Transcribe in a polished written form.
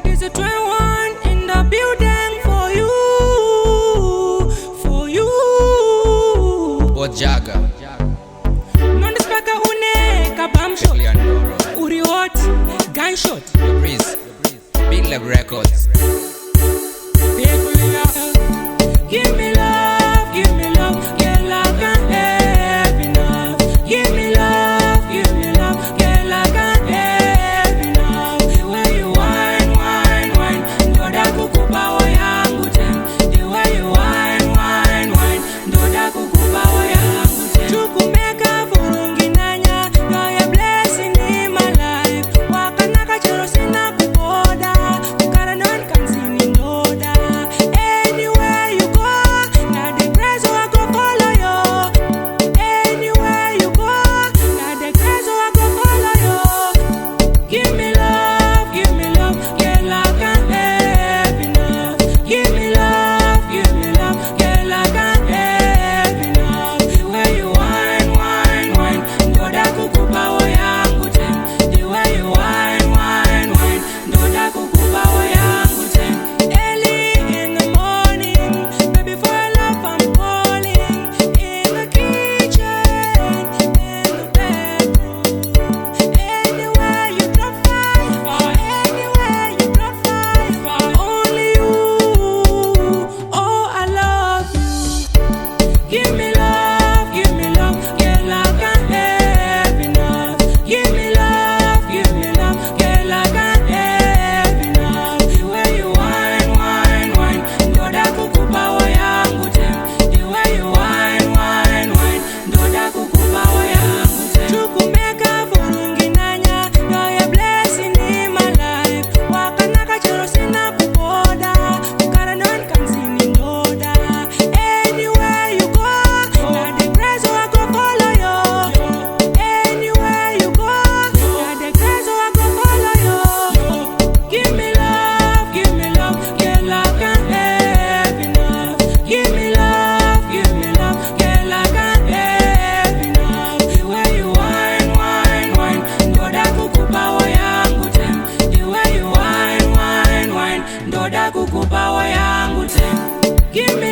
That is a 21 in the building for you, for you. Bojaga Nondispaka une kabamshot Uri hot, gunshot Breeze Big Lab Records. Give me love, girl, I can't have enough. Give me love, girl, I can't have enough. The way you whine, whine, whine, ndoda kukupa wa yangu tena. The way you whine, whine, whine, ndoda kukupa wa yangu tena. Chukumeka furungi nanya, you're a blessing in my life. Wakanaka chero sina kuboda, kukara non kansini ndoda. Anywhere you go, na the grace I go follow you. Anywhere you go, na the grace I go follow you. Give me love, girl, I can't have enough. Give me love, girl, I can't have enough. The way you whine, whine, whine, ndoda kukupa wa yangu tena. The way you whine, whine, whine, ndoda kukupa wa yangu tena. Early in the morning, baby, for your love I'm calling. In the kitchen, in the bedroom, anywhere you drop by, anywhere you drop by, only you. Oh, I love you. Give me love, girl, I can't have enough. Give me love, girl, I can't have enough. The way you whine, whine, whine, ndoda kukupa wa yangu tena. The way you whine, whine, whine, ndoda kukupa wa yangu tena. Chukumeka furungi nanya, you're a blessing in my life. Wakanaka chero sina kuboda, kukara non kansini ndoda. Anywhere you go, na the grace I go follow you. Anywhere you go, na the grace I go follow you. Give me love, girl, I can't have enough. Give me love, girl, I can't have enough. The way you whine, whine, whine, ndoda kukupa wa yangu tena. The way you whine, whine, whine, ndoda kukupa wa yangu tena. Give me